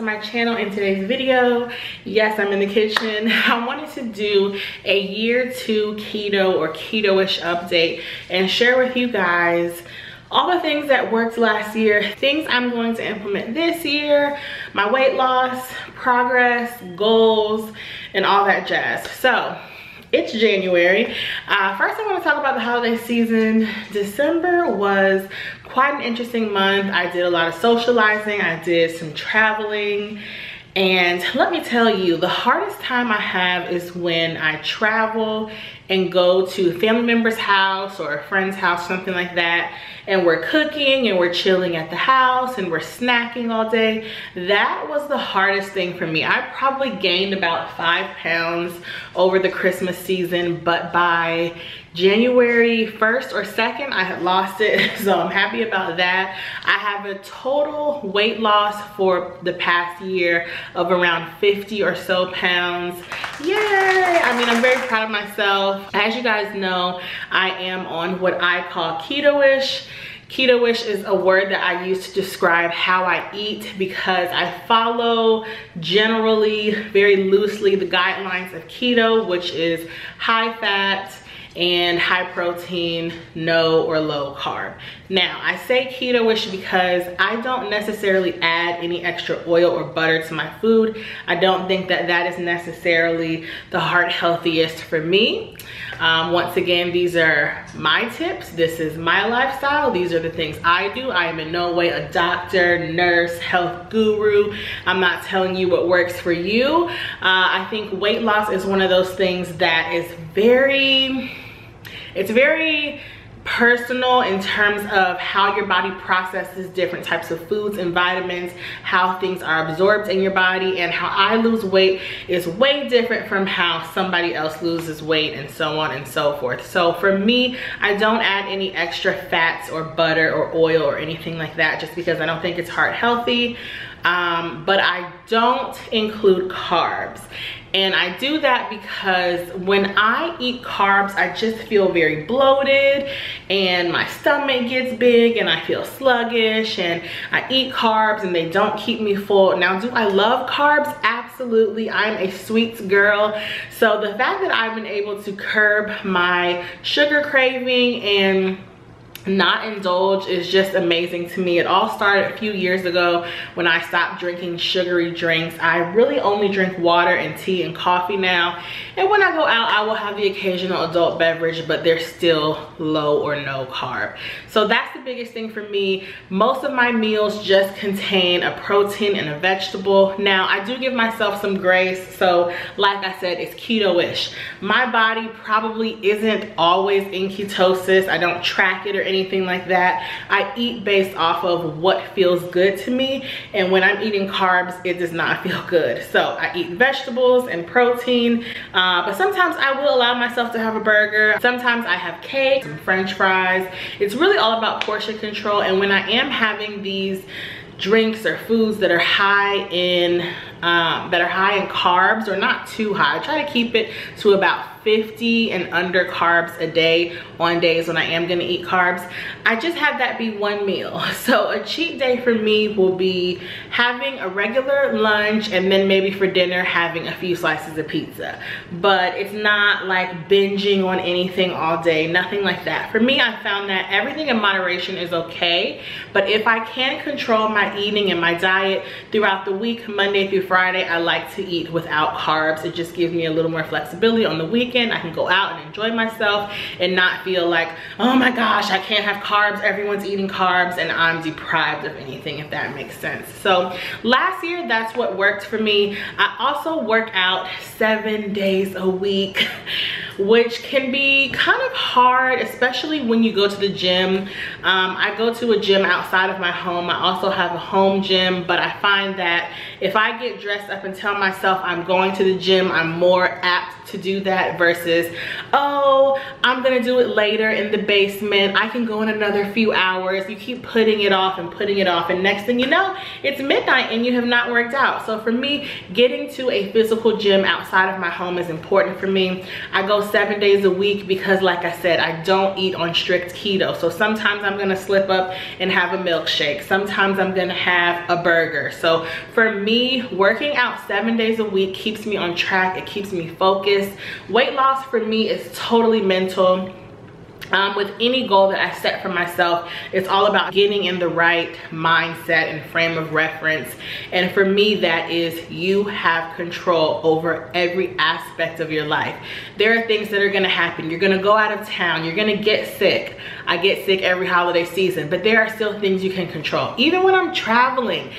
my channel. In today's video, yes, I'm in the kitchen. I wanted to do a year 2 keto or keto-ish update and share with you guys all the things that worked last year, things I'm going to implement this year, my weight loss, progress, goals, and all that jazz. So it's January. First I want to talk about the holiday season. December was quite an interesting month. I did a lot of socializing, I did some traveling, and let me tell you, the hardest time I have is when I travel and go to a family member's house or a friend's house, something like that, and we're cooking and we're chilling at the house and we're snacking all day. That was the hardest thing for me. I probably gained about 5 pounds over the Christmas season, but by January 1st or 2nd, I had lost it, so I'm happy about that. I have a total weight loss for the past year of around 50 or so pounds. Yay! I mean, I'm very proud of myself. As you guys know, I am on what I call keto-ish. Keto-ish is a word that I use to describe how I eat because I follow generally, very loosely, the guidelines of keto, which is high fat and high protein, no or low carb. Now, I say keto-ish because I don't necessarily add any extra oil or butter to my food. I don't think that that is necessarily the heart healthiest for me. Once again, these are my tips. This is my lifestyle. These are the things I do. I am in no way a doctor, nurse, health guru. I'm not telling you what works for you. I think weight loss is one of those things that is very personal in terms of how your body processes different types of foods and vitamins, how things are absorbed in your body, and how I lose weight is way different from how somebody else loses weight, and so on and so forth. So for me, I don't add any extra fats or butter or oil or anything like that just because I don't think it's heart healthy. But I don't include carbs. And I do that because when I eat carbs, I just feel very bloated and my stomach gets big and I feel sluggish, and I eat carbs and they don't keep me full. Now, do I love carbs? Absolutely. I'm a sweets girl. So the fact that I've been able to curb my sugar craving and not indulge is just amazing to me. It all started a few years ago when I stopped drinking sugary drinks. I really only drink water and tea and coffee now, and when I go out I will have the occasional adult beverage, but they're still low or no carb. So that's the biggest thing for me. Most of my meals just contain a protein and a vegetable. Now, I do give myself some grace, so like I said, it's keto-ish. My body probably isn't always in ketosis. I don't track it or anything like that. I eat based off of what feels good to me, and when I'm eating carbs, it does not feel good. So I eat vegetables and protein, but sometimes I will allow myself to have a burger. Sometimes I have cake and french fries. It's really all about portion control, and when I am having these drinks or foods that are high in carbs, or not too high, I try to keep it to about 50 and under carbs a day on days when I am gonna eat carbs. I just have that be one meal. So a cheat day for me will be having a regular lunch and then maybe for dinner having a few slices of pizza. But it's not like binging on anything all day, nothing like that. For me, I found that everything in moderation is okay, but if I can control my eating and my diet throughout the week, Monday through Friday, I like to eat without carbs. It just gives me a little more flexibility on the weekend. I can go out and enjoy myself and not feel like, oh my gosh, I can't have carbs, everyone's eating carbs and I'm deprived of anything, if that makes sense. So last year, that's what worked for me. I also work out 7 days a week, which can be kind of hard, especially when you go to the gym. I go to a gym outside of my home. I also have a home gym, but I find that if I get dressed up and tell myself I'm going to the gym, I'm more apt to do that versus, oh, I'm I'm gonna do it later in the basement. I can go in another few hours. You keep putting it off and putting it off, and next thing you know, it's midnight and you have not worked out. So for me, getting to a physical gym outside of my home is important for me. I go 7 days a week because, like I said, I don't eat on strict keto. So sometimes I'm gonna slip up and have a milkshake. Sometimes I'm gonna have a burger. So for me, working out 7 days a week keeps me on track. It keeps me focused. Weight loss for me is totally mental. With any goal that I set for myself, it's all about getting in the right mindset and frame of reference. And for me, that is, you have control over every aspect of your life. There are things that are gonna happen. You're gonna go out of town, you're gonna get sick. I get sick every holiday season, but there are still things you can control. Even when I'm traveling,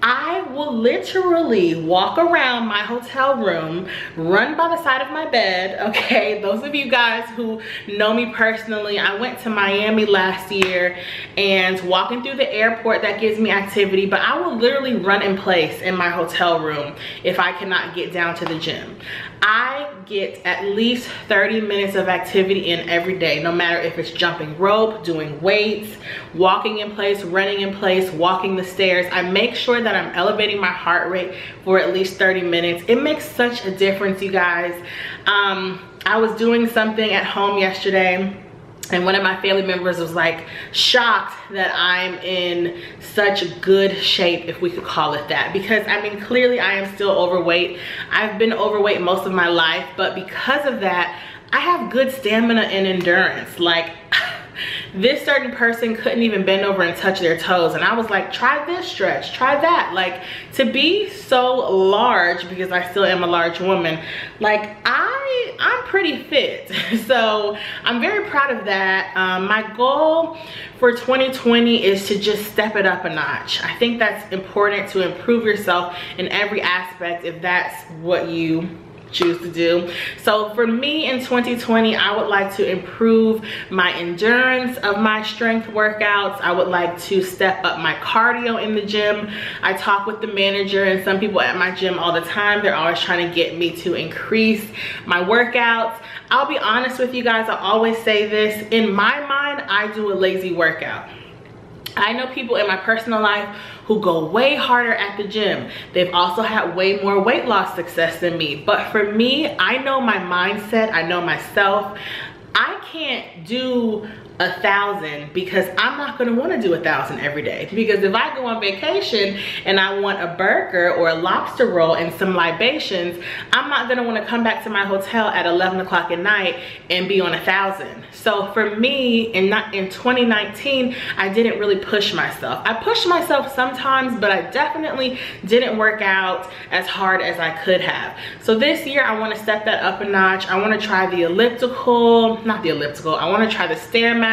I will literally walk around my hotel room, run by the side of my bed, okay? Those of you guys who know me personally, I went to Miami last year, and walking through the airport, that gives me activity, but I will literally run in place in my hotel room if I cannot get down to the gym. I get at least 30 minutes of activity in every day, no matter if it's jumping rope, doing weights, walking in place, running in place, walking the stairs. I make sure that I'm elevating my heart rate for at least 30 minutes. It makes such a difference, you guys. I was doing something at home yesterday, and one of my family members was like shocked that I'm in such good shape, if we could call it that, because I mean, clearly I am still overweight. I've been overweight most of my life, but because of that, I have good stamina and endurance. Like, this certain person couldn't even bend over and touch their toes, and I was like, try this stretch, try that. Like, to be so large, because I still am a large woman, like I'm pretty fit. So I'm very proud of that. My goal for 2020 is to just step it up a notch. I think that's important, to improve yourself in every aspect, if that's what you choose to do. So for me in 2020, I would like to improve my endurance of my strength workouts. I would like to step up my cardio in the gym. I talk with the manager and some people at my gym all the time. They're always trying to get me to increase my workouts. I'll be honest with you guys, I always say this, in my mind, I do a lazy workout. I know people in my personal life who go way harder at the gym. They've also had way more weight loss success than me. But for me, I know my mindset, I know myself. I can't do 1,000 because I'm not gonna wanna do 1,000 every day. Because if I go on vacation and I want a burger or a lobster roll and some libations, I'm not gonna wanna come back to my hotel at 11 o'clock at night and be on 1,000. So for me, in 2019, I didn't really push myself. I pushed myself sometimes, but I definitely didn't work out as hard as I could have. So this year, I wanna step that up a notch. I wanna try the elliptical, not the elliptical, I wanna try the Stairmaster.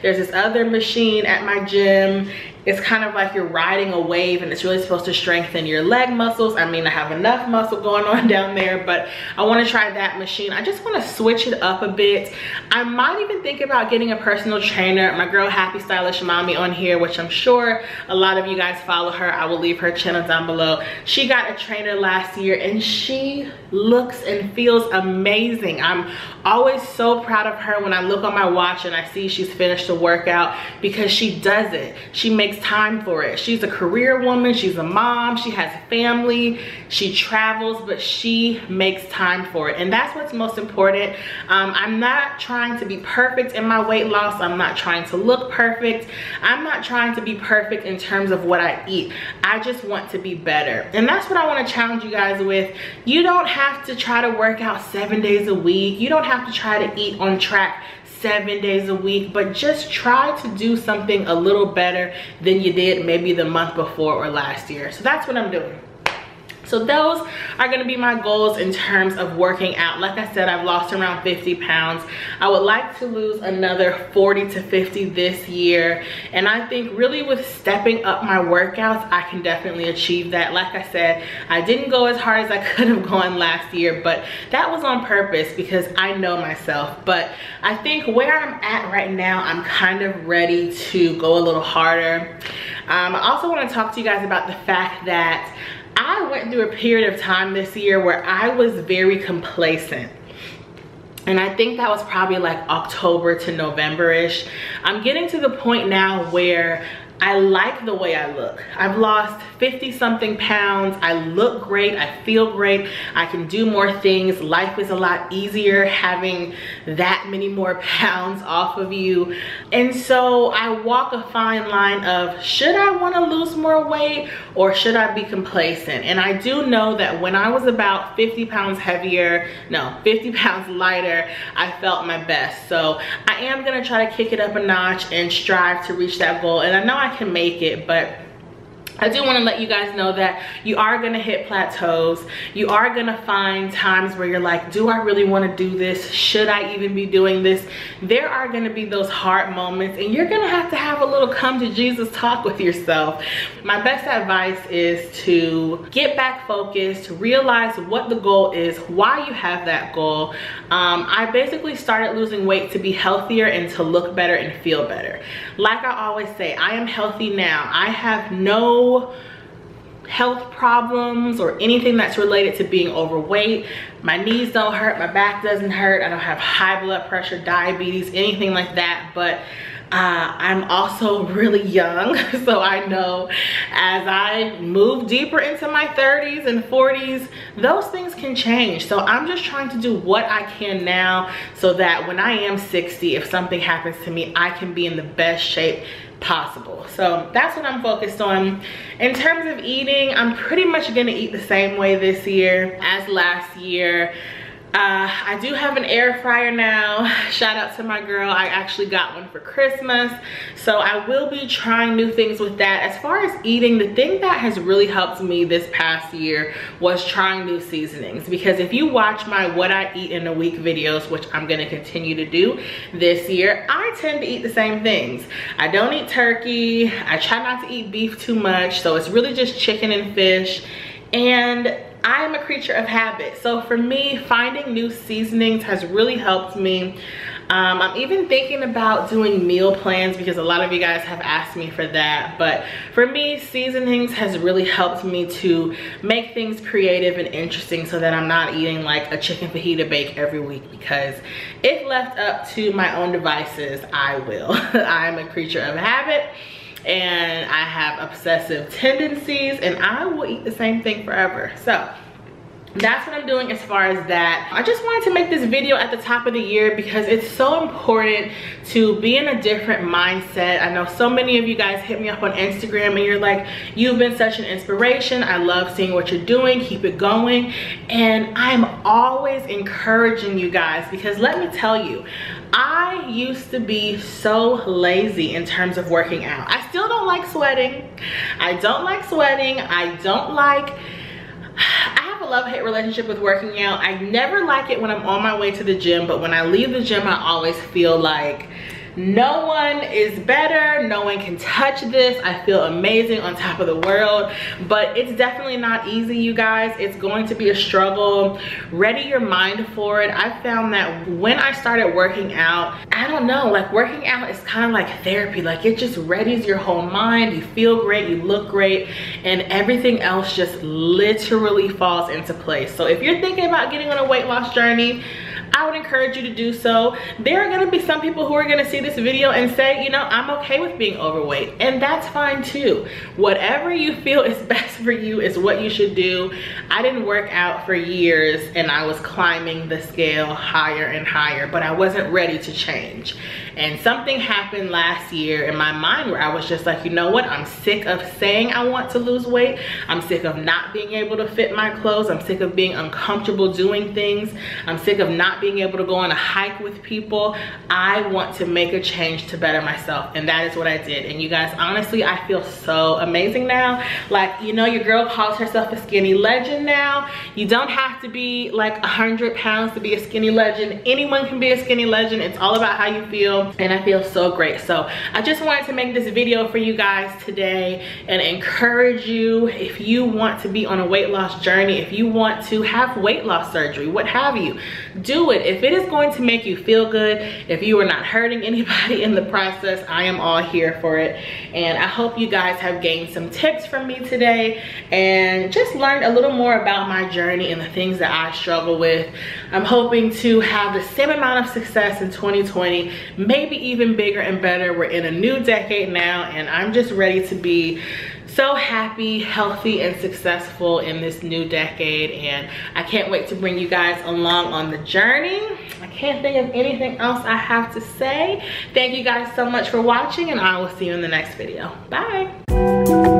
There's this other machine at my gym. It's kind of like you're riding a wave, and it's really supposed to strengthen your leg muscles. I mean, I have enough muscle going on down there, but I want to try that machine. I just want to switch it up a bit. I might even think about getting a personal trainer. My girl Happy Stylish Mommy on here, which I'm sure a lot of you guys follow her. I will leave her channel down below. She got a trainer last year, and she looks and feels amazing. I'm always so proud of her when I look on my watch and I see she's finished the workout, because she does it. She makes time for it. She's a career woman, she's a mom, she has a family, she travels, but she makes time for it, and that's what's most important. I'm not trying to be perfect in my weight loss. I'm not trying to look perfect. I'm not trying to be perfect in terms of what I eat. I just want to be better, and that's what I want to challenge you guys with. You don't have to try to work out 7 days a week. You don't have to try to eat on track 7 days a week, but just try to do something a little better than you did maybe the month before or last year. So that's what I'm doing. So those are gonna be my goals in terms of working out. Like I said, I've lost around 50 pounds. I would like to lose another 40 to 50 this year. And I think really with stepping up my workouts, I can definitely achieve that. Like I said, I didn't go as hard as I could have gone last year, but that was on purpose because I know myself. But I think where I'm at right now, I'm kind of ready to go a little harder. I also wanna talk to you guys about the fact that I went through a period of time this year where I was very complacent. And I think that was probably like October to November-ish. I'm getting to the point now where I like the way I look. I've lost 50 something pounds. I look great, I feel great, I can do more things. Life is a lot easier having that many more pounds off of you. And so I walk a fine line of, should I want to lose more weight or should I be complacent? And I do know that when I was about 50 pounds heavier, no, 50 pounds lighter, I felt my best. So I am gonna try to kick it up a notch and strive to reach that goal. And I know I can make it, but I do want to let you guys know that you are going to hit plateaus. You are going to find times where you're like, do I really want to do this? Should I even be doing this? There are going to be those hard moments, and you're going to have a little come to Jesus talk with yourself. My best advice is to get back focused, realize what the goal is, why you have that goal. I basically started losing weight to be healthier and to look better and feel better. Like I always say, I am healthy now. I have no health problems or anything that's related to being overweight. My knees don't hurt, my back doesn't hurt, I don't have high blood pressure, diabetes, anything like that. But I'm also really young, so I know as I move deeper into my 30s and 40s, those things can change. So I'm just trying to do what I can now so that when I am 60, if something happens to me, I can be in the best shape possible. So that's what I'm focused on. In terms of eating, I'm pretty much gonna eat the same way this year as last year. I do have an air fryer now. Shout out to my girl. I actually got one for Christmas. So I will be trying new things with that. As far as eating, the thing that has really helped me this past year was trying new seasonings. Because if you watch my what I eat in a week videos, which I'm gonna continue to do this year, I tend to eat the same things. I don't eat turkey. I try not to eat beef too much. So it's really just chicken and fish. And I'm a creature of habit. So for me, finding new seasonings has really helped me. I'm even thinking about doing meal plans because a lot of you guys have asked me for that. But for me, seasonings has really helped me to make things creative and interesting so that I'm not eating like a chicken fajita bake every week, because if left up to my own devices, I will. I'm a creature of habit. And I have obsessive tendencies, and I will eat the same thing forever. So that's what I'm doing as far as that. I just wanted to make this video at the top of the year because it's so important to be in a different mindset. I know so many of you guys hit me up on Instagram and you're like, you've been such an inspiration. I love seeing what you're doing. Keep it going. And I'm always encouraging you guys because let me tell you, I used to be so lazy in terms of working out. I still don't like sweating. I don't like sweating. I have a love-hate relationship with working out. I never like it when I'm on my way to the gym, but when I leave the gym, I always feel like no one is better, no one can touch this. I feel amazing, on top of the world, but it's definitely not easy, you guys. It's going to be a struggle. Ready your mind for it. I found that when I started working out, I don't know, like working out is kind of like therapy. Like it just readies your whole mind. You feel great, you look great, and everything else just literally falls into place. So if you're thinking about getting on a weight loss journey, I would encourage you to do so. There are gonna be some people who are gonna see this video and say, you know, I'm okay with being overweight, and that's fine too. Whatever you feel is best for you is what you should do. I didn't work out for years and I was climbing the scale higher and higher, but I wasn't ready to change. And something happened last year in my mind where I was just like, you know what? I'm sick of saying I want to lose weight. I'm sick of not being able to fit my clothes. I'm sick of being uncomfortable doing things. I'm sick of not being able to go on a hike with people. I want to make a change to better myself, and that is what I did. And you guys, honestly, I feel so amazing now. Like, you know, your girl calls herself a skinny legend now. You don't have to be like 100 pounds to be a skinny legend. Anyone can be a skinny legend. It's all about how you feel, and I feel so great. So I just wanted to make this video for you guys today and encourage you, if you want to be on a weight loss journey, if you want to have weight loss surgery, what have you, do it. it. If it is going to make you feel good, if you are not hurting anybody in the process, I am all here for it. And I hope you guys have gained some tips from me today and just learned a little more about my journey and the things that I struggle with. I'm hoping to have the same amount of success in 2020, maybe even bigger and better. We're in a new decade now, and I'm just ready to be so happy, healthy, and successful in this new decade, and I can't wait to bring you guys along on the journey. I can't think of anything else I have to say. Thank you guys so much for watching, and I will see you in the next video. Bye.